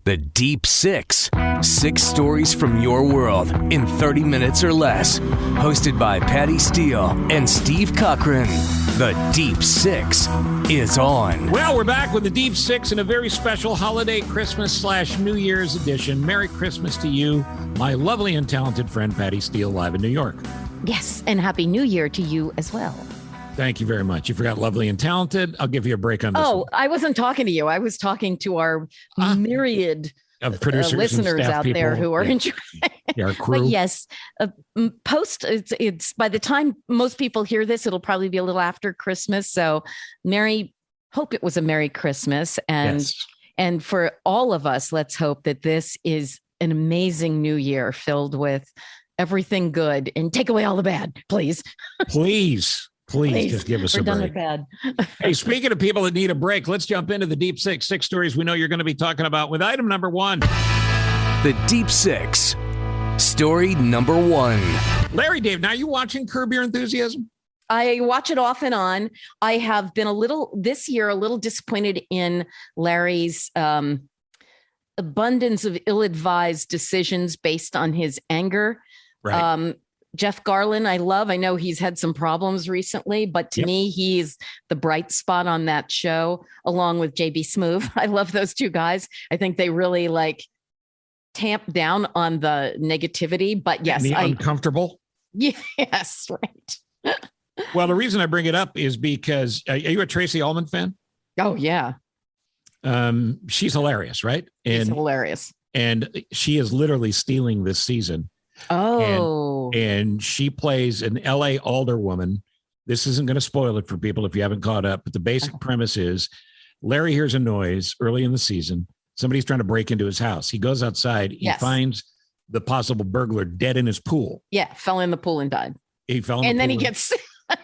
The Deep Six. 6 stories from your world in 30 minutes or less. Hosted by Patty Steele and Steve Cochran. The Deep Six is on. Well, we're back with the Deep Six in a very special holiday Christmas/New Year's edition. Merry Christmas to you, my lovely and talented friend Patty Steele, live in New York. Yes, and Happy New Year to you as well. Thank you very much. You forgot lovely and talented. I'll give you a break on this. Oh, one. I wasn't talking to you. I was talking to our myriad of producers listeners and out people. there who are enjoying. Our crew. But yes, it's by the time most people hear this, it'll probably be a little after Christmas. So hope it was a Merry Christmas. And for all of us, let's hope that this is an amazing new year filled with everything good, and take away all the bad, please. Please just give us a break. We're done with bad. Hey, speaking of people that need a break, let's jump into the Deep Six stories we know you're going to be talking about with item number 1. The Deep Six. Story number 1. Larry Dave, now you watching Curb Your Enthusiasm? I watch it off and on. I have been a little disappointed in Larry's abundance of ill-advised decisions based on his anger. Right. Jeff Garlin, I know he's had some problems recently, but to me, he's the bright spot on that show, along with JB Smoove. I love those two guys. I think they really tamp down on the negativity, but yes. Uncomfortable? Yes, right. Well, the reason I bring it up is because, are you a Tracy Ullman fan? Oh, yeah. She's hilarious, right? She's hilarious. And she is literally stealing this season. Oh. And she plays an LA alderwoman. This isn't going to spoil it for people if you haven't caught up, but the basic premise is Larry hears a noise early in the season. Somebody's trying to break into his house. He goes outside. He finds the possible burglar dead in his pool. Yeah, fell in the pool and died. He fell in and the then pool.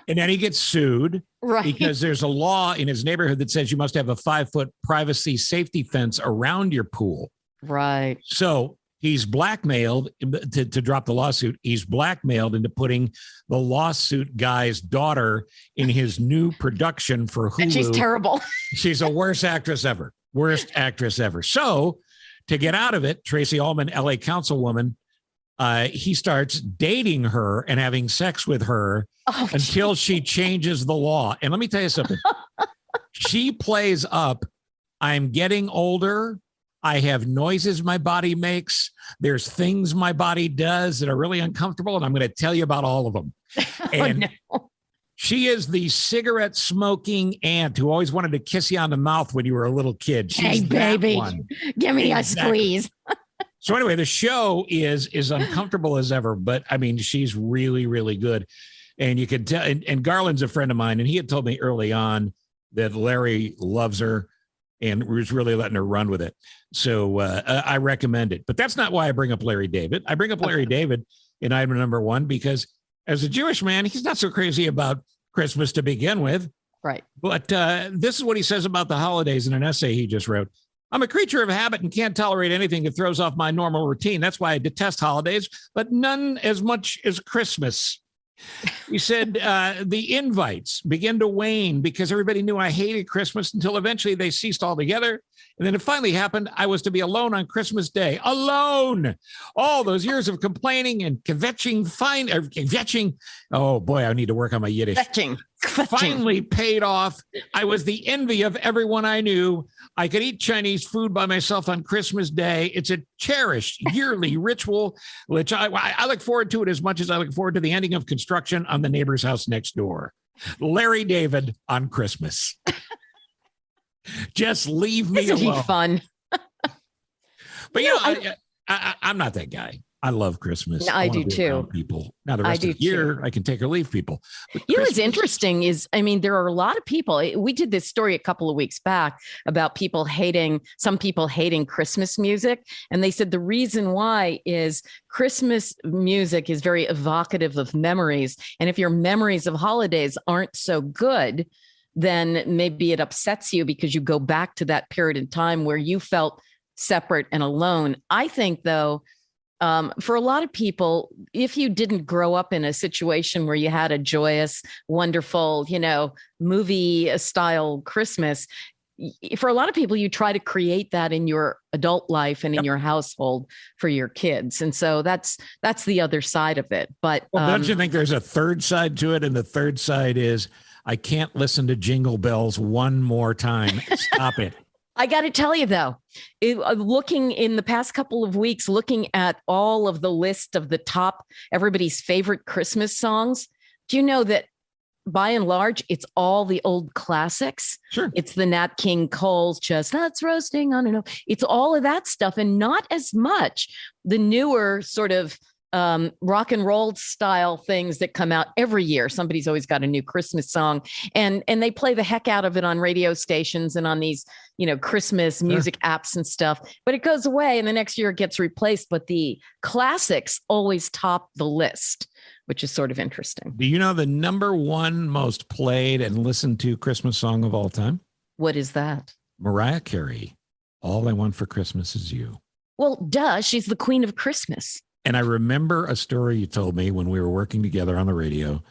And then he gets sued. Right. Because there's a law in his neighborhood that says you must have a 5-foot privacy safety fence around your pool. Right. So he's blackmailed to drop the lawsuit. He's blackmailed into putting the lawsuit guy's daughter in his new production for Hulu. And she's terrible. She's a worst actress ever. So to get out of it, Tracy Ullman, LA councilwoman, he starts dating her and having sex with her until she changes the law. And let me tell you something. She plays up, I'm getting older. I have noises my body makes. There's things my body does that are really uncomfortable, and I'm going to tell you about all of them. And she is the cigarette smoking aunt who always wanted to kiss you on the mouth when you were a little kid. She's hey, baby, give me a squeeze. So anyway, the show is uncomfortable as ever, but I mean, she's really, really good. And you can tell, and Garland's a friend of mine, and he had told me early on that Larry loves her and was really letting her run with it. So I recommend it. But that's not why I bring up Larry David. I bring up Larry David in item number 1 because as a Jewish man, he's not so crazy about Christmas to begin with. Right. But this is what he says about the holidays in an essay he just wrote. I'm a creature of habit and can't tolerate anything that throws off my normal routine. That's why I detest holidays, but none as much as Christmas. He said the invites began to wane because everybody knew I hated Christmas until eventually they ceased altogether. And then it finally happened. I was to be alone on Christmas Day. Alone. All those years of complaining and kvetching. Oh, boy, I need to work on my Yiddish. Kvetching. Finally paid off. I was the envy of everyone I knew. I could eat Chinese food by myself on Christmas Day. It's a cherished yearly ritual, which I look forward to it as much as I look forward to the ending of construction on the neighbor's house next door. Larry David on Christmas. Just leave me alone. Isn't he fun? But I'm not that guy. I love Christmas. I do too. People. Now the rest of the year, I can take or leave people. What's interesting is, there are a lot of people. We did this story a couple of weeks back about some people hating Christmas music. And they said the reason why is Christmas music is very evocative of memories. And if your memories of holidays aren't so good, then maybe it upsets you because you go back to that period in time where you felt separate and alone. I think, though, for a lot of people, if you didn't grow up in a situation where you had a joyous, wonderful, movie style Christmas, for a lot of people, you try to create that in your adult life and in your household for your kids. And so that's the other side of it. But don't you think there's a third side to it? And the third side is, I can't listen to Jingle Bells one more time. Stop it. I got to tell you, though, looking in the past couple of weeks, looking at all of the list of the top, everybody's favorite Christmas songs, do you know that by and large, it's all the old classics? Sure. It's the Nat King Cole's Chestnuts Roasting on and it's all of that stuff, and not as much the newer sort of rock and roll style things that come out every year. Somebody's always got a new Christmas song, and they play the heck out of it on radio stations and on these, Christmas music apps and stuff. But it goes away, and the next year it gets replaced. But the classics always top the list, which is sort of interesting. Do you know the number one most played and listened to Christmas song of all time? What is that? Mariah Carey, All I Want for Christmas Is You. Well, duh, she's the queen of Christmas. And I remember a story you told me when we were working together on the radio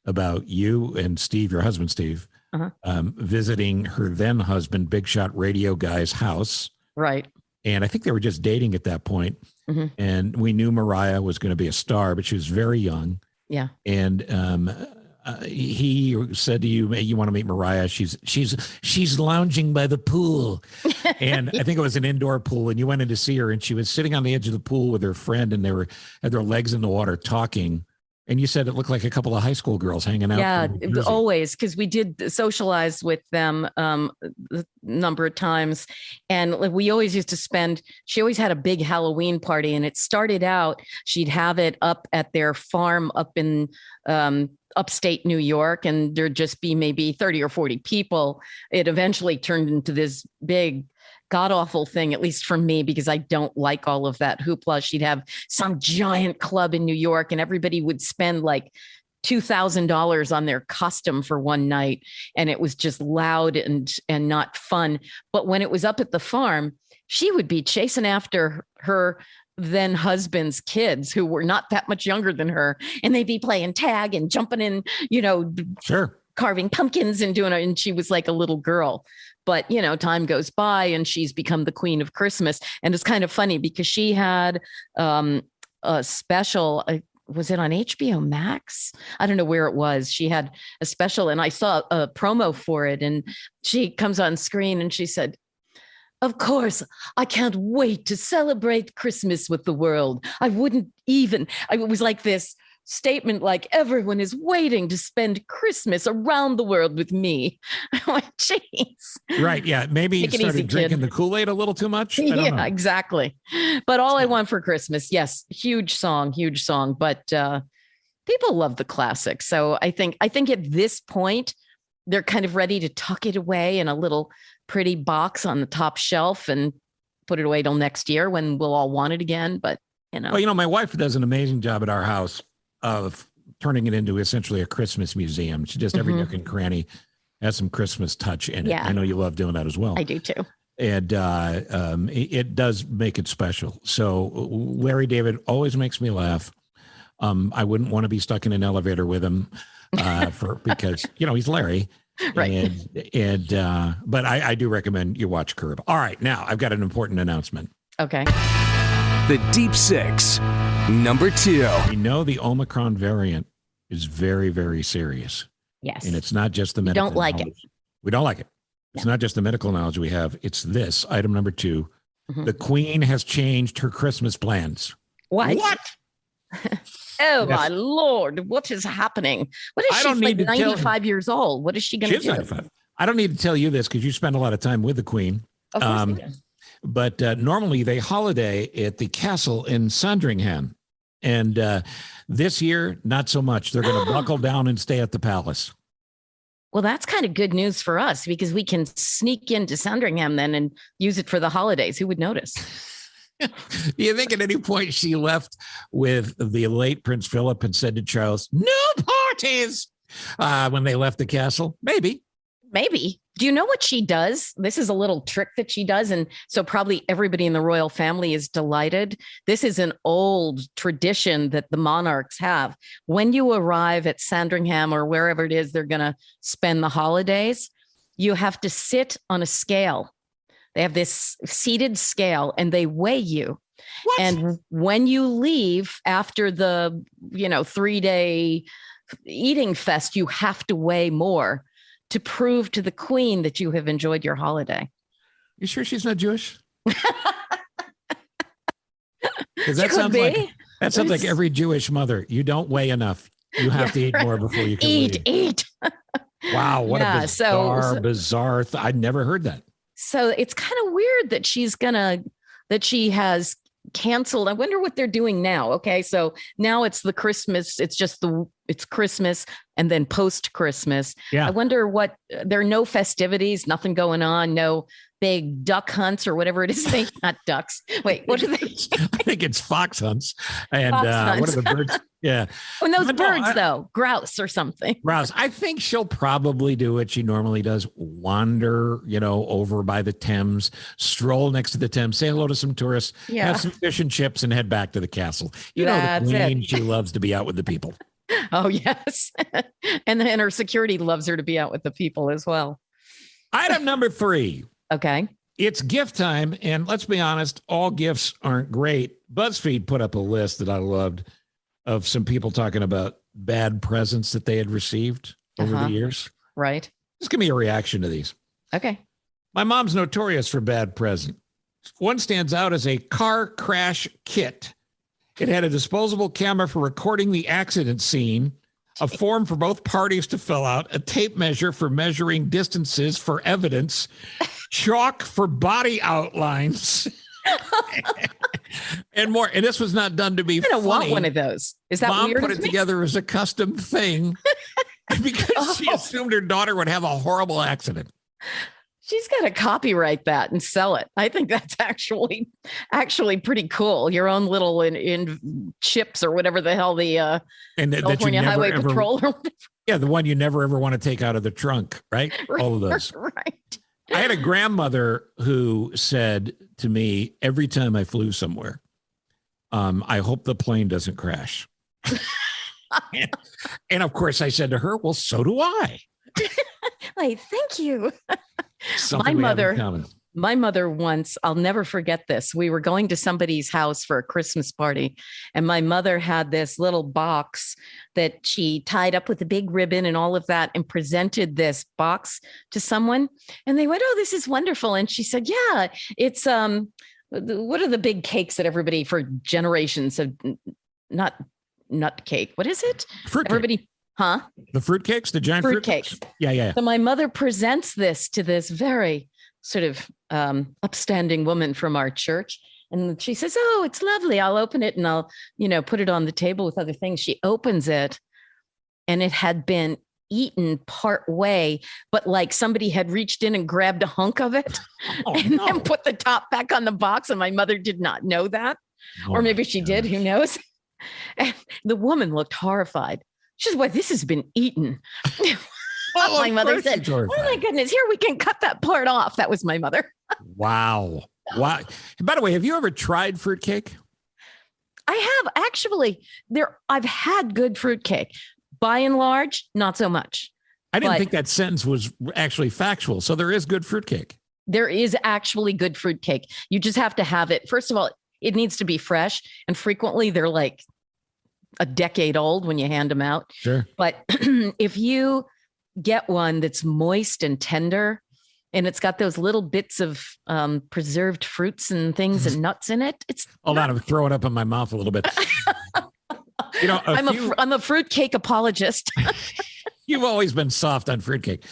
about you and Steve, your husband, Steve, visiting her then husband, big shot radio guy's house. Right. And I think they were just dating at that point. Mm-hmm. And we knew Mariah was going to be a star, but she was very young. Yeah. And he said to you, you want to meet Mariah? She's lounging by the pool. And I think it was an indoor pool, and you went in to see her, and she was sitting on the edge of the pool with her friend, and had their legs in the water talking. And you said it looked like a couple of high school girls hanging out. Yeah, always, because we did socialize with them a number of times. And we always used to she always had a big Halloween party. And it started out, she'd have it up at their farm up in upstate New York, and there'd just be maybe 30 or 40 people. It eventually turned into this big god-awful thing, at least for me, because I don't like all of that hoopla. She'd have some giant club in New York, and everybody would spend like $2,000 on their costume for one night. And it was just loud and not fun. But when it was up at the farm, she would be chasing after her then husband's kids, who were not that much younger than her. And they'd be playing tag and jumping in, sure, carving pumpkins and doing it. And she was like a little girl. But, time goes by, and she's become the queen of Christmas. And it's kind of funny because she had a special, was it on HBO Max? I don't know where it was. She had a special, and I saw a promo for it. And she comes on screen and she said, "Of course, I can't wait to celebrate Christmas with the world. I was like this statement, like, everyone is waiting to spend Christmas around the world with me." I'm like, jeez. Right. Yeah. Maybe you started drinking the Kool-Aid a little too much. I don't know. Exactly. But All I Want for Christmas. Yes. Huge song. But people love the classics. So I think at this point, they're kind of ready to tuck it away in a little pretty box on the top shelf and put it away till next year when we'll all want it again. But, Well, my wife does an amazing job at our house of turning it into essentially a Christmas museum. She just every nook and cranny has some Christmas touch in it. Yeah. I know you love doing that as well. I do too. And it does make it special. So Larry David always makes me laugh. I wouldn't want to be stuck in an elevator with him because he's Larry. Right. But I do recommend you watch Curb. All right. Now I've got an important announcement. Okay. The Deep Six, number 2. We know the Omicron variant is very, very serious. Yes. And it's not just the medical knowledge. We don't like it. It's not just the medical knowledge we have. It's this, item number 2. Mm-hmm. The Queen has changed her Christmas plans. What? Oh, yes. My Lord. What is happening? What is she, like 95 years old? What is she going to do? 95. I don't need to tell you this because you spend a lot of time with the Queen. Of course but normally they holiday at the castle in Sandringham. And this year, not so much. They're going to buckle down and stay at the palace. Well, that's kind of good news for us because we can sneak into Sandringham then and use it for the holidays. Who would notice? Do you think at any point she left with the late Prince Philip and said to Charles, "No parties," when they left the castle? Maybe. Do you know what she does? This is a little trick that she does. And so probably everybody in the royal family is delighted. This is an old tradition that the monarchs have. When you arrive at Sandringham or wherever it is they're going to spend the holidays, you have to sit on a scale. They have this seated scale and they weigh you. What? And when you leave after the, 3-day eating fest, you have to weigh more to prove to the queen that you have enjoyed your holiday. You sure she's not Jewish? Because She could be. that sounds like every Jewish mother. You don't weigh enough. You have to eat more before you can eat. Wow, what a bizarre. I'd never heard that. So it's kind of weird that she has canceled. I wonder what they're doing now. Okay, so now it's the Christmas. It's Christmas and then post Christmas. Yeah. I wonder what. There are no festivities, nothing going on, no big duck hunts or whatever it is. Not ducks. Wait, what are they? I think it's fox hunts. And fox hunts. What are the birds? Yeah. When those birds, though, grouse or something. Grouse. I think she'll probably do what she normally does: wander, over by the Thames, stroll next to the Thames, say hello to some tourists, have some fish and chips, and head back to the castle. The queen, she loves to be out with the people. Oh, yes. And then her security loves her to be out with the people as well. Item number 3. Okay. It's gift time. And let's be honest, all gifts aren't great. BuzzFeed put up a list that I loved of some people talking about bad presents that they had received over the years. Right. Just give me a reaction to these. Okay. My mom's notorious for bad presents. One stands out as a car crash kit. It had a disposable camera for recording the accident scene, a form for both parties to fill out, a tape measure for measuring distances for evidence, chalk for body outlines, and more. And this was not done to be funny. I don't want one of those. Is that Mom weird? put it together as a custom thing because she assumed her daughter would have a horrible accident. She's got to copyright that and sell it. I think that's actually pretty cool. Your own little in chips or whatever the hell the California Highway Patrol. Yeah, the one you never ever want to take out of the trunk, right? All of those. Right. I had a grandmother who said to me every time I flew somewhere, I hope the plane doesn't crash. And of course I said to her, well, so do I. Like, thank you. Something my mother once, I'll never forget this. We were going to somebody's house for a Christmas party, and my mother had this little box that she tied up with a big ribbon and all of that and presented this box to someone. And they went, "Oh, this is wonderful." And she said, "Yeah, it's what are the big cakes that everybody for generations have not nut cake. What is it? Fruit Everybody cake. Huh? The fruitcakes, the giant fruit cakes. Cakes. Yeah. So my mother presents this to this very sort of upstanding woman from our church. And she says, "Oh, it's lovely. I'll open it and I'll, put it on the table with other things." She opens it and it had been eaten part way, but like somebody had reached in and grabbed a hunk of it then put the top back on the box. And my mother did not know that. Or maybe she did. Who knows? And the woman looked horrified. She said, "Well, this has been eaten." My mother said, "Oh my goodness, here we can cut that part off." That was my mother. Wow. By the way, have you ever tried fruitcake? I have actually. I've had good fruitcake. By and large, not so much. I didn't think that sentence was actually factual. So there is good fruitcake. There is actually good fruitcake. You just have to have it. First of all, it needs to be fresh, and frequently they're like a decade old when you hand them out. Sure. But if you get one that's moist and tender and it's got those little bits of preserved fruits and things and nuts in it, Hold on, I'm throwing up in my mouth a little bit. I'm a fruitcake apologist. You've always been soft on fruitcake.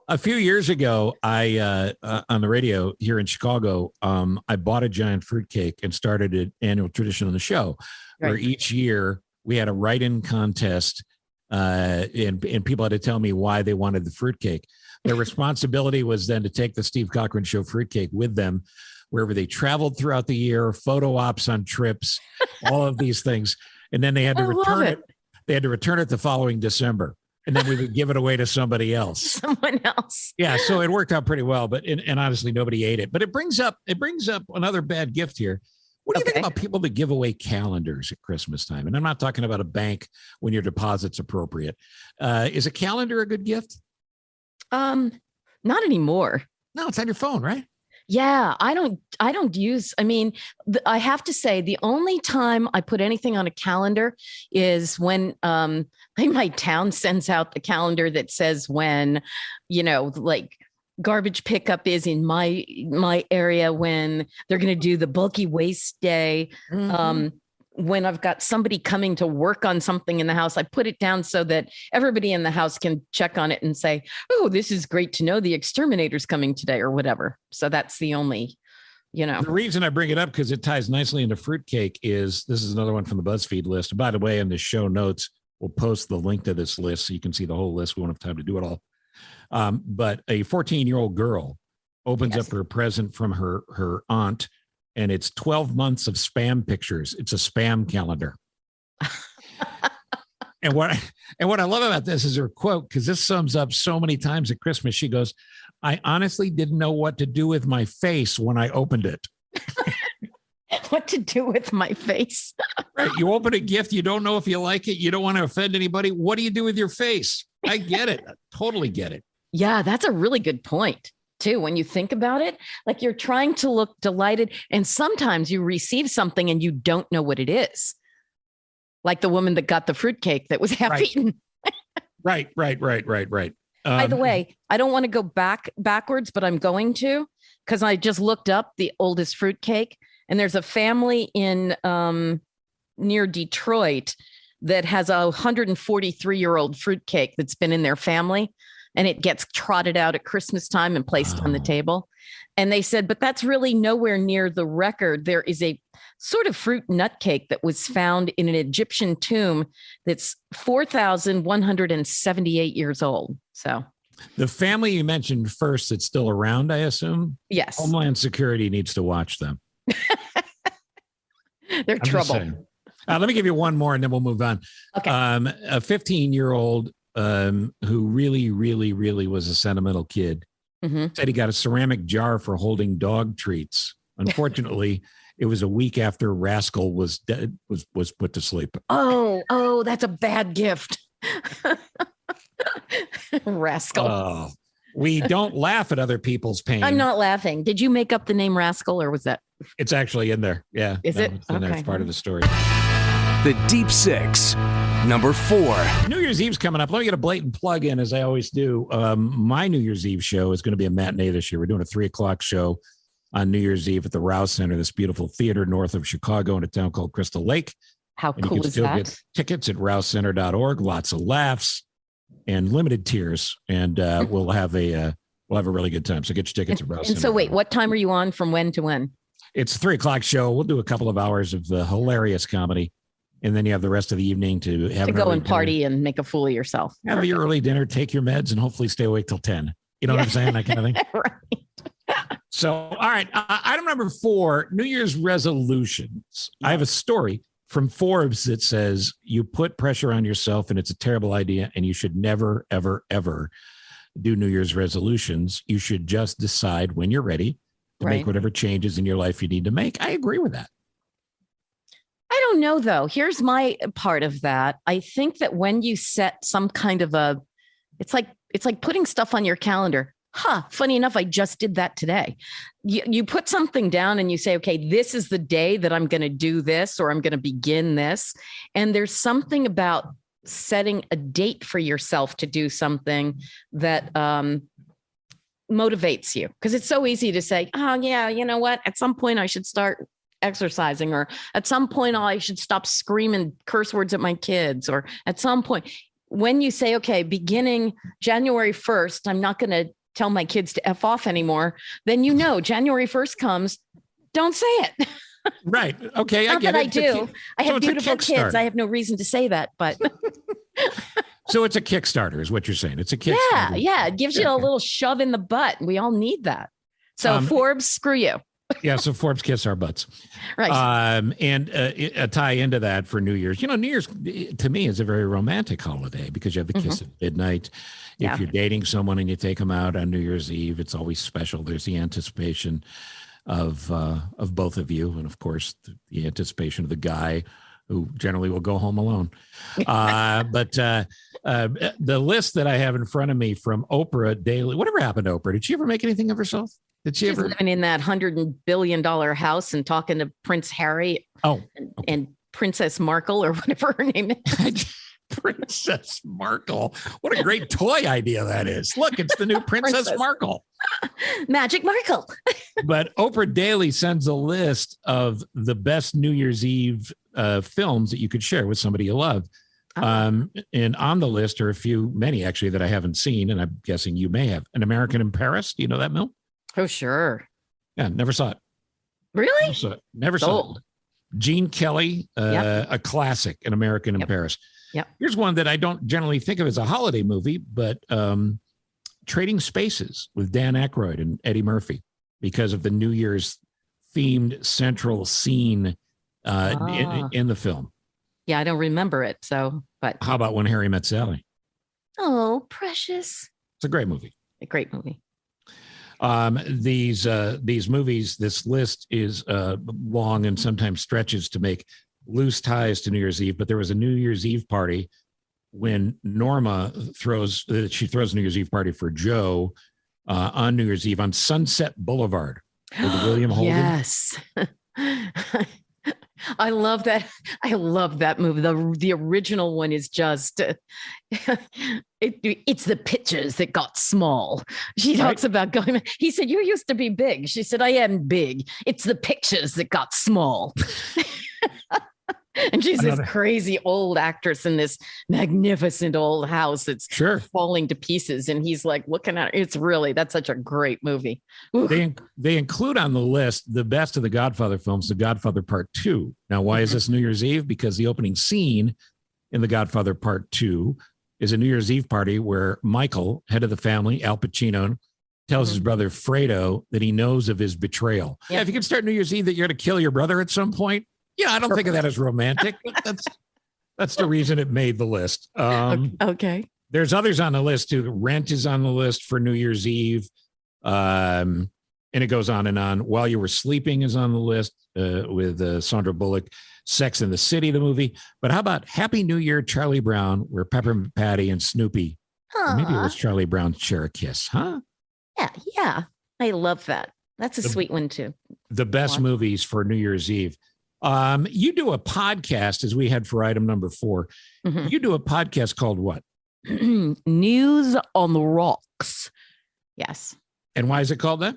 A few years ago, I on the radio here in Chicago, I bought a giant fruitcake and started an annual tradition on the show where each year we had a write-in contest and people had to tell me why they wanted the fruitcake. Their responsibility was then to take the Steve Cochran Show fruitcake with them wherever they traveled throughout the year, photo ops on trips, all of these things. And then they had to return it. They had to return it the following December. And then we would give it away to somebody else. Someone else. Yeah. So it worked out pretty well, but and honestly, nobody ate it. But it brings up another bad gift here. What do you think about people that give away calendars at Christmas time? And I'm not talking about a bank when your deposit's appropriate. Is a calendar a good gift? Not anymore. No, it's on your phone, right? Yeah, I don't use, I mean, I have to say the only time I put anything on a calendar is when my town sends out the calendar that says when, like garbage pickup is in my area, when they're going to do the bulky waste day. When I've got somebody coming to work on something in the house, I put it down so that everybody in the house can check on it and say, oh, this is great to know the exterminator's coming today or whatever. So that's the only, The reason I bring it up, because it ties nicely into fruitcake, is this is another one from the BuzzFeed list. By the way, in the show notes, we'll post the link to this list so you can see the whole list. We won't have time to do it all. But a 14-year-old girl opens up her present from her aunt, and it's 12 months of spam pictures. It's a spam calendar. And what I love about this is her quote, because this sums up so many times at Christmas. She goes, I honestly didn't know what to do with my face when I opened it. What to do with my face? Right. You open a gift. You don't know if you like it. You don't want to offend anybody. What do you do with your face? I get it. I totally get it. Yeah, that's a really good point. Too, when you think about it, like you're trying to look delighted, and sometimes you receive something and you don't know what it is. Like the woman that got the fruitcake that was half eaten. Right. By the way, I don't want to go backwards, but I'm going to, because I just looked up the oldest fruitcake, and there's a family in near Detroit that has a 143-year-old fruitcake that's been in their family. And it gets trotted out at Christmas time and placed on the table. And they said, but that's really nowhere near the record. There is a sort of fruit nut cake that was found in an Egyptian tomb that's 4,178 years old. So the family you mentioned first that's still around, I assume? Yes. Homeland Security needs to watch them. They're trouble. Let me give you one more and then we'll move on. Okay. A 15-year-old who really, really, really was a sentimental kid, said he got a ceramic jar for holding dog treats. Unfortunately, it was a week after Rascal was dead, was put to sleep. Oh, that's a bad gift. Rascal. We don't laugh at other people's pain. I'm not laughing. Did you make up the name Rascal, or was that? It's actually in there. Yeah. Is it? It's in there. It's part of the story. The Deep Six, number 4. New Year's Eve's coming up. Let me get a blatant plug in, as I always do. My New Year's Eve show is going to be a matinee this year. We're doing a 3:00 show on New Year's Eve at the Rouse Center, this beautiful theater north of Chicago in a town called Crystal Lake. How cool is that? Get tickets at rousecenter.org. Lots of laughs and limited tiers, and we'll have a really good time. So get your tickets at Rouse Center. And so wait, what time are you on? From when to when? It's a 3:00 show. We'll do a couple of hours of hilarious comedy. And then you have the rest of the evening to go and party and make a fool of yourself. Have your early dinner, take your meds, and hopefully stay awake till 10. You know what I'm saying? That kind of thing. Right. So, all right. Item number 4, New Year's resolutions. I have a story from Forbes that says you put pressure on yourself and it's a terrible idea, and you should never, ever, ever do New Year's resolutions. You should just decide when you're ready to make whatever changes in your life you need to make. I agree with that. I don't know, though. Here's my part of that. I think that when you set some kind of it's like putting stuff on your calendar. Funny enough, I just did that today. You put something down and you say, okay, this is the day that I'm going to do this, or I'm going to begin this. And there's something about setting a date for yourself to do something that motivates you. Because it's so easy to say, oh, yeah, you know what? At some point I should start exercising, or at some point I should stop screaming curse words at my kids, or at some point when you say, okay, beginning January 1st, I'm not going to tell my kids to F off anymore, then January 1st comes, don't say it. Right. Okay. Not I get that it. I do. I have beautiful kids. I have no reason to say that, but. So it's a Kickstarter is what you're saying. It's a Kickstarter. Yeah. It gives you a little shove in the butt. We all need that. So Forbes, screw you. Yeah, so Forbes kiss our butts. Right. And a tie into that for New Year's. New Year's to me is a very romantic holiday because you have the kiss at midnight. If you're dating someone and you take them out on New Year's Eve, it's always special. There's the anticipation of both of you, and of course the anticipation of the guy who generally will go home alone. But the list that I have in front of me from Oprah Daily, whatever happened to Oprah? Did she ever make anything of herself? Did she She's ever? living in that $100 billion house and talking to Prince Harry and Princess Markle or whatever her name is. Princess Markle. What a great toy idea that is. Look, it's the new Princess Markle. Magic Markle. But Oprah Daily sends a list of the best New Year's Eve films that you could share with somebody you love. And on the list are many actually that I haven't seen, and I'm guessing you may have. An American in Paris. Do you know that, Mil? Oh, sure. Yeah, never saw it. Really? Never saw it. Gene Kelly, a classic, An American in Paris. Yep. Here's one that I don't generally think of as a holiday movie, but Trading Spaces with Dan Aykroyd and Eddie Murphy, because of the New Year's themed central scene in the film. Yeah, I don't remember it. But how about When Harry Met Sally? Oh, precious. It's a great movie. A great movie. These movies, this list is long and sometimes stretches to make loose ties to New Year's Eve. But there was a New Year's Eve party when Norma throws a New Year's Eve party for Joe on New Year's Eve on Sunset Boulevard with William Holden. Yes. I love that. I love that movie. The original one is just it's the pictures that got small. She talks about going. He said, "You used to be big." She said, "I am big. It's the pictures that got small." And she's this crazy old actress in this magnificent old house that's falling to pieces. And he's like looking at it. That's such a great movie. They include on the list the best of the Godfather films, The Godfather Part 2. Now, why is this New Year's Eve? Because the opening scene in The Godfather Part 2 is a New Year's Eve party where Michael, head of the family, Al Pacino, tells his brother Fredo that he knows of his betrayal. Yeah, if you can start New Year's Eve that you're going to kill your brother at some point. Yeah, I don't think of that as romantic. That's the reason it made the list. Okay. There's others on the list too. Rent is on the list for New Year's Eve. And it goes on and on. While You Were Sleeping is on the list with Sandra Bullock. Sex and the City, the movie. But how about Happy New Year, Charlie Brown, where Peppermint Patty and Snoopy, or maybe it was Charlie Brown, share a kiss, huh? Yeah. I love that. That's a sweet one too. The best movies for New Year's Eve. You do a podcast, as we had for item number 4. You do a podcast called what? News on the Rocks. Yes. And why is it called that?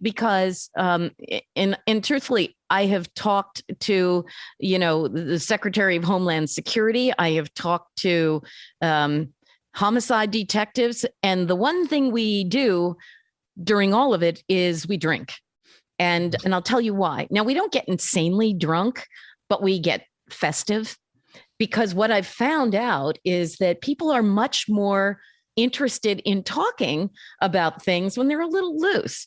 Because, and truthfully, I have talked to, the Secretary of Homeland Security. I have talked to homicide detectives. And the one thing we do during all of it is we drink. And I'll tell you why. Now, we don't get insanely drunk, but we get festive, because what I've found out is that people are much more interested in talking about things when they're a little loose.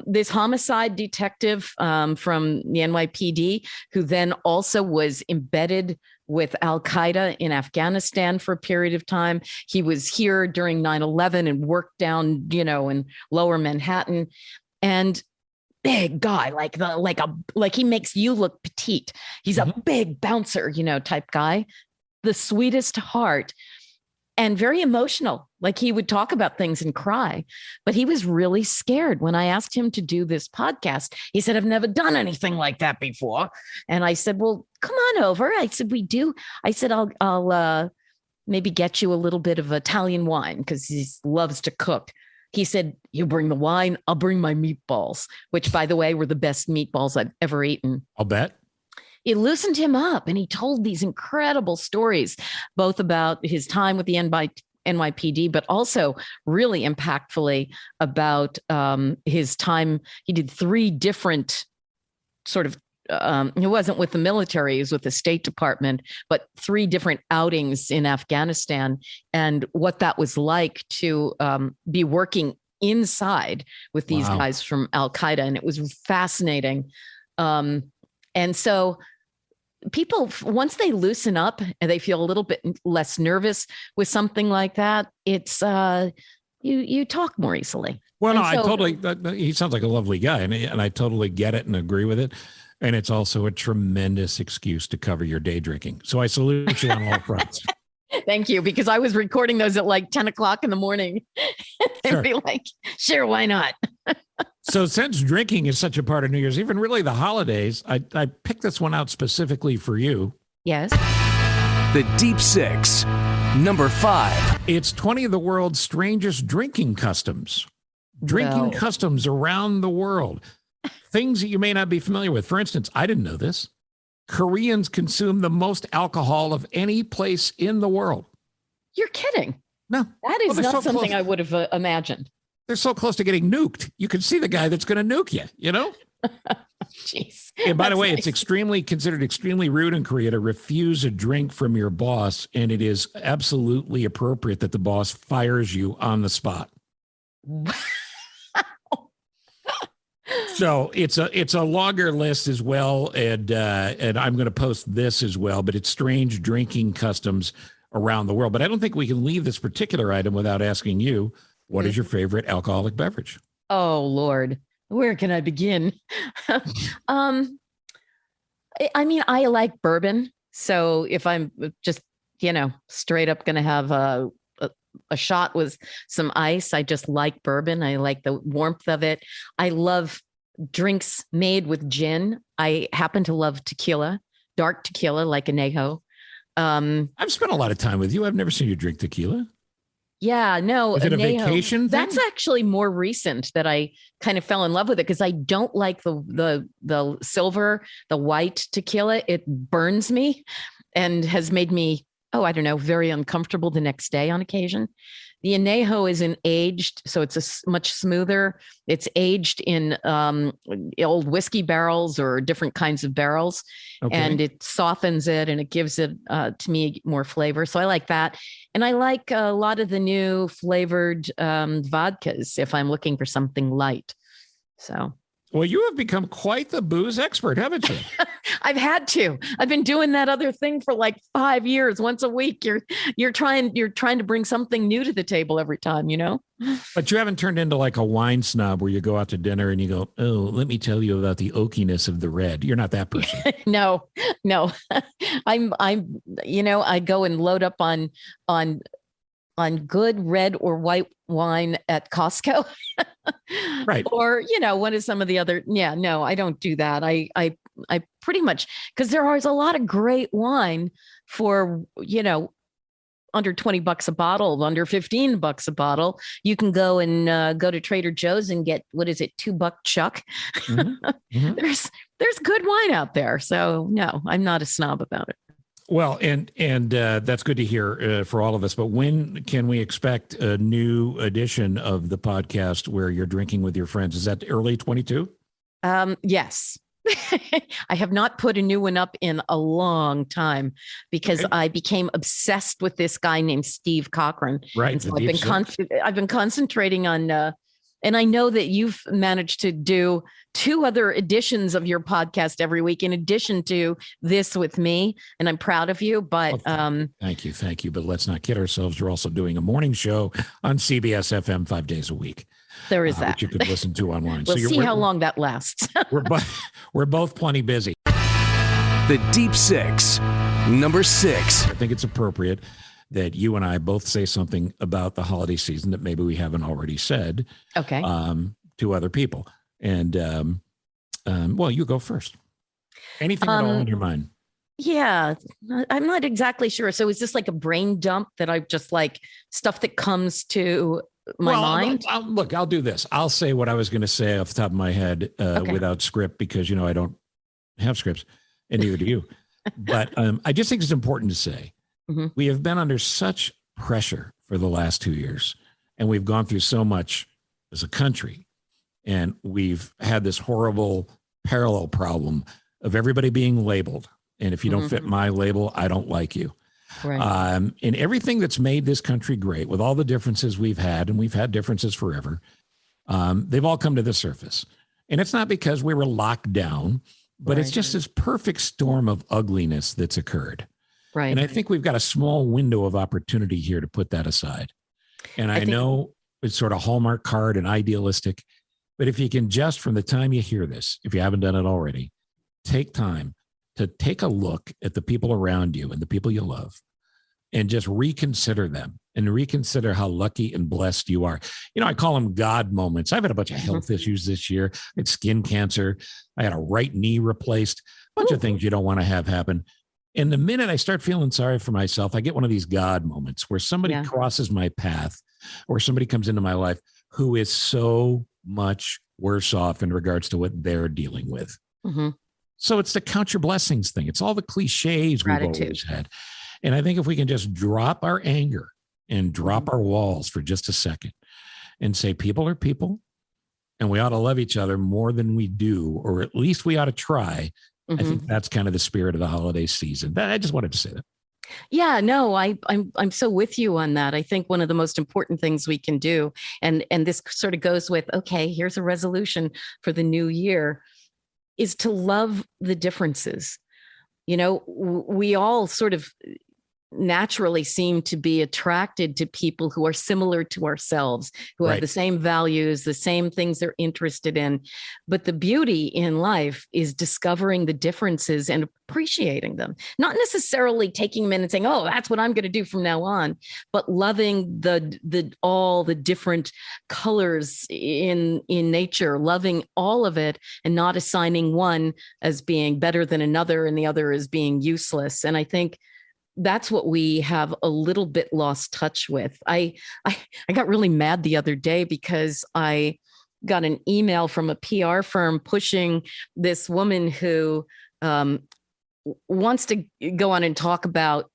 This homicide detective from the NYPD, who then also was embedded with Al-Qaeda in Afghanistan for a period of time. He was here during 9/11 and worked down, in lower Manhattan. And big guy, like he makes you look petite. He's a big bouncer, type guy, the sweetest heart and very emotional. Like he would talk about things and cry, but he was really scared when I asked him to do this podcast. He said, "I've never done anything like that before." And I said, "Well, come on over." I said, "We do." I said, I'll maybe get you a little bit of Italian wine because he loves to cook. He said, "You bring the wine, I'll bring my meatballs," which, by the way, were the best meatballs I've ever eaten. I'll bet. It loosened him up, and he told these incredible stories, both about his time with the NYPD, but also really impactfully about his time. He did 3 different sort of, he wasn't with the military, he was with the State Department, but 3 different outings in Afghanistan, and what that was like to be working inside with these guys from Al-Qaeda. And it was fascinating. And so people, once they loosen up and they feel a little bit less nervous with something like that, it's you talk more easily. Well, no, I totally. He sounds like a lovely guy, and I totally get it and agree with it. And it's also a tremendous excuse to cover your day drinking. So I salute you on all fronts. Thank you, because I was recording those at like 10 o'clock in the morning. And Sure. be like, sure, why not? So since drinking is such a part of New Year's, even really the holidays, I picked this one out specifically for you. Yes. The Deep Six, number 5. It's 20 of the world's strangest drinking customs. Drinking Well. customs around the world. Things that you may not be familiar with. For instance, I didn't know this. Koreans consume the most alcohol of any place in the world. You're kidding. No. That is they're not so something close. I would have imagined. They're so close to getting nuked. You can see the guy that's going to nuke you, you know? Jeez. And by the That's way, nice. it's considered extremely rude in Korea to refuse a drink from your boss. And it is absolutely appropriate that the boss fires you on the spot. So it's a longer list as well, and I'm going to post this as well. But it's strange drinking customs around the world. But I don't think we can leave this particular item without asking you, what is your favorite alcoholic beverage? Oh, Lord. Where can I begin? I mean, I like bourbon. So if I'm just, straight up going to have a shot with some ice, I just like bourbon. I like the warmth of it. I love drinks made with gin. I happen to love tequila, dark tequila like añejo. I've spent a lot of time with you. I've never seen you drink tequila. Yeah, no. Is it a añejo, vacation thing? That's actually more recent that I kind of fell in love with it, because I don't like the silver, the white tequila. It burns me and has made me, I don't know, very uncomfortable the next day on occasion. The añejo is aged, so it's much smoother. It's aged in old whiskey barrels or different kinds of barrels, and it softens it and it gives it, to me, more flavor. So I like that. And I like a lot of the new flavored vodkas if I'm looking for something light. So. Well, you have become quite the booze expert, haven't you? I've had to. I've been doing that other thing for like 5 years. Once a week, you're trying to bring something new to the table every time, But you haven't turned into like a wine snob where you go out to dinner and you go, "Oh, let me tell you about the oakiness of the red." You're not that person. No. I'm I go and load up on good red or white wine at Costco. Right. Or, one of some of the other. Yeah, no, I don't do that. I pretty much, because there is a lot of great wine for, under $20 a bottle, under $15 a bottle. You can go and go to Trader Joe's and get, what is it, $2 chuck. Mm-hmm. Mm-hmm. There's good wine out there. So no, I'm not a snob about it. Well, and that's good to hear for all of us. But when can we expect a new edition of the podcast where you're drinking with your friends? Is that early 22? Yes. I have not put a new one up in a long time because I became obsessed with this guy named Steve Cochran. Right. And so I've been concentrating on, and I know that you've managed to do 2 other editions of your podcast every week, in addition to this with me. And I'm proud of you, but, thank you. But let's not kid ourselves. You're also doing a morning show on CBS FM 5 days a week. There is that Which you could listen to online. We'll see how long that lasts. we're both plenty busy. The Deep Six, number 6. I think it's appropriate that you and I both say something about the holiday season that maybe we haven't already said. Okay. To other people. And well, you go first. Anything at all on your mind? Yeah, I'm not exactly sure. So is this like a brain dump that I've just like stuff that comes to my mind? I'll do this. I'll say what I was going to say off the top of my head without script, because, I don't have scripts, and neither do you. But I just think it's important to say we have been under such pressure for the last 2 years, and we've gone through so much as a country, and we've had this horrible parallel problem of everybody being labeled. And if you don't fit my label, I don't like you. Right. And everything that's made this country great, with all the differences we've had, and we've had differences forever, they've all come to the surface. And it's not because we were locked down, but it's just this perfect storm of ugliness that's occurred. Right. And I think we've got a small window of opportunity here to put that aside. And I know it's sort of Hallmark card and idealistic, but if you can just, from the time you hear this, if you haven't done it already, take time to take a look at the people around you and the people you love and just reconsider them and reconsider how lucky and blessed you are. I call them God moments. I've had a bunch of health issues this year. I had skin cancer. I had a right knee replaced, a bunch of things you don't want to have happen. And the minute I start feeling sorry for myself, I get one of these God moments where somebody crosses my path or somebody comes into my life who is so much worse off in regards to what they're dealing with. Mm-hmm. So it's the count your blessings thing. It's all the cliches we've always had. And I think if we can just drop our anger and drop our walls for just a second and say, people are people and we ought to love each other more than we do, or at least we ought to try. I think that's kind of the spirit of the holiday season. I just wanted to say that. Yeah, no, I'm so with you on that. I think one of the most important things we can do, and this sort of goes with, okay, here's a resolution for the new year, is to love the differences. We all sort of naturally seem to be attracted to people who are similar to ourselves, who have the same values, the same things they're interested in. But the beauty in life is discovering the differences and appreciating them, not necessarily taking them in and saying, oh, that's what I'm going to do from now on, but loving all the different colors in nature, loving all of it and not assigning one as being better than another and the other as being useless. And I think that's what we have a little bit lost touch with. I got really mad the other day because I got an email from a PR firm pushing this woman who wants to go on and talk about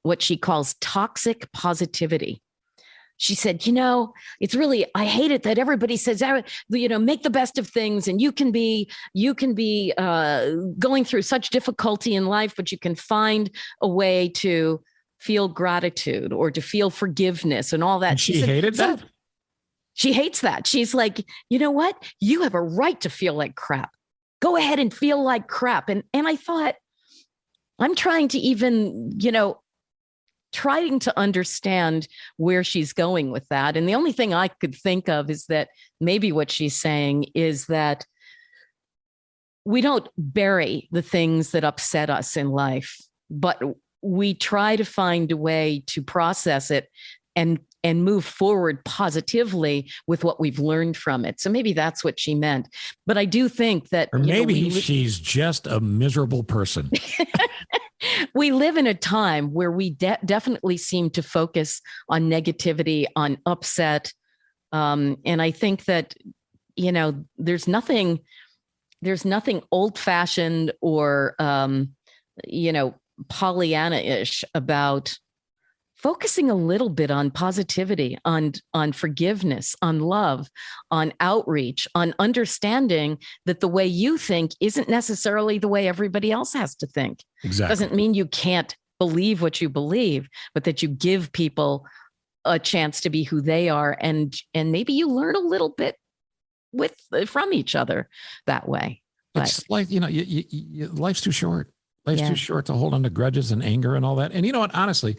what she calls toxic positivity. She said, it's really, I hate it that everybody says, make the best of things. And you can be going through such difficulty in life, but you can find a way to feel gratitude or to feel forgiveness and all that. And she hated that? She hates that. She's like, you know what? You have a right to feel like crap. Go ahead and feel like crap. And I thought, I'm trying to even, trying to understand where she's going with that. And the only thing I could think of is that maybe what she's saying is that we don't bury the things that upset us in life, but we try to find a way to process it and move forward positively with what we've learned from it. So maybe that's what she meant. But I do think that... Or maybe she's just a miserable person. We live in a time where we definitely seem to focus on negativity, on upset. And I think that, there's nothing old-fashioned or, Pollyanna-ish about focusing a little bit on positivity, on forgiveness, on love, on outreach, on understanding that the way you think isn't necessarily the way everybody else has to think. Exactly. Doesn't mean you can't believe what you believe, but that you give people a chance to be who they are. And maybe you learn a little bit from each other that way. It's like, life's too short. Life's too short to hold on to grudges and anger and all that. And you know what, honestly,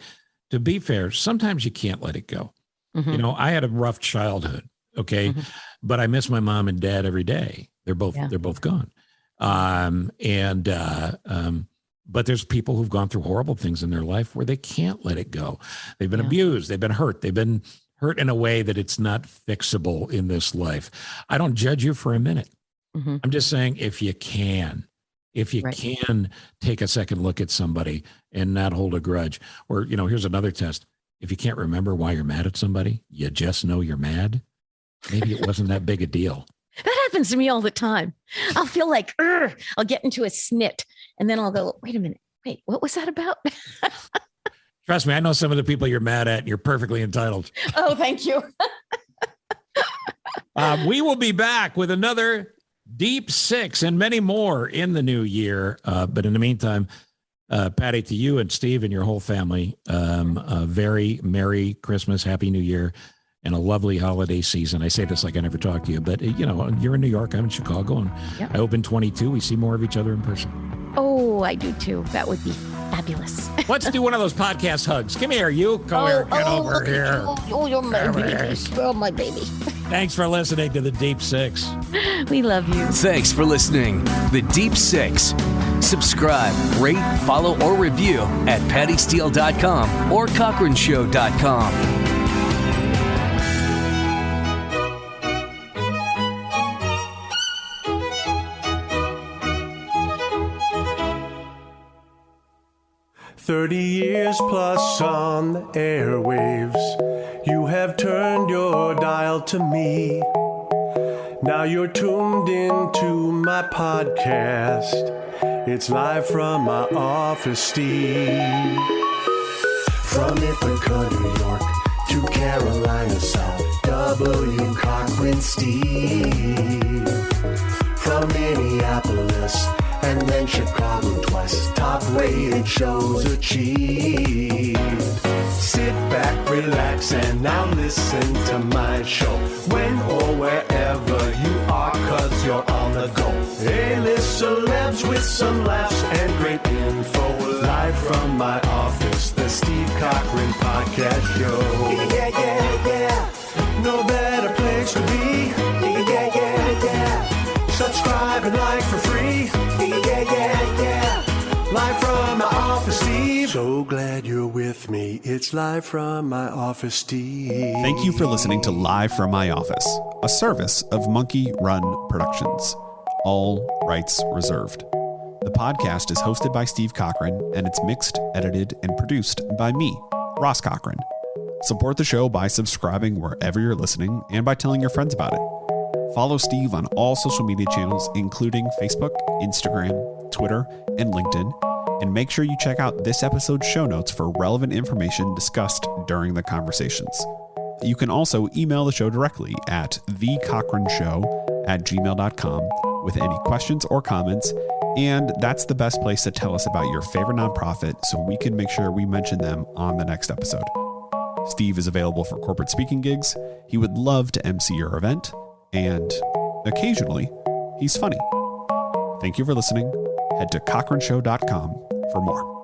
to be fair, sometimes you can't let it go. Mm-hmm. I had a rough childhood. Okay. Mm-hmm. But I miss my mom and dad every day. They're both gone. But there's people who've gone through horrible things in their life where they can't let it go. They've been abused. They've been hurt. They've been hurt in a way that it's not fixable in this life. I don't judge you for a minute. Mm-hmm. I'm just saying, if you can take a second look at somebody and not hold a grudge, or, here's another test. If you can't remember why you're mad at somebody, you just know you're mad. Maybe it wasn't that big a deal. That happens to me all the time. I'll feel like, I'll get into a snit and then I'll go, wait a minute. Wait, what was that about? Trust me, I know some of the people you're mad at and you're perfectly entitled. Oh, thank you. We will be back with another Deep Six and many more in the new year. But in the meantime, Patty, to you and Steve and your whole family, a very Merry Christmas, Happy New Year, and a lovely holiday season. I say this like I never talked to you, but you're in New York, I'm in Chicago, and I hope in 22 we see more of each other in person. Oh, I do too. That would be fabulous. Let's do one of those podcast hugs. Come here, you. Come here. Get over here. Oh, you're my baby. You're my baby. Thanks for listening to the Deep Six. We love you. Thanks for listening. The Deep Six. Subscribe, rate, follow, or review at pattysteele.com or cochranshow.com. Years plus on the airwaves, you have turned your dial to me. Now you're tuned into my podcast. It's live from my office, Steve. From Ithaca, New York to Carolina South, W. Cochran Steve. From Minneapolis and then Chicago twice, top-rated shows achieved. Sit back, relax, and now listen to my show. When or wherever you are, 'cause you're on the go. A-list celebs with some laughs and great info. Live from my office, the Steve Cochran Podcast Show. Yeah, yeah, yeah. No better place to be. Yeah, yeah, yeah, yeah. Subscribe and like for free. Yeah, yeah, yeah. Live from my office, Steve. So glad you're with me. It's live from my office, Steve. Thank you for listening to Live from My Office, a service of Monkey Run Productions. All rights reserved. The podcast is hosted by Steve Cochran, and it's mixed, edited, and produced by me, Ross Cochran. Support the show by subscribing wherever you're listening and by telling your friends about it. Follow Steve on all social media channels, including Facebook, Instagram, Twitter, and LinkedIn. And make sure you check out this episode's show notes for relevant information discussed during the conversations. You can also email the show directly at thecochranshow@gmail.com with any questions or comments. And that's the best place to tell us about your favorite nonprofit so we can make sure we mention them on the next episode. Steve is available for corporate speaking gigs. He would love to MC your event. And occasionally, he's funny. Thank you for listening. Head to cochranshow.com for more.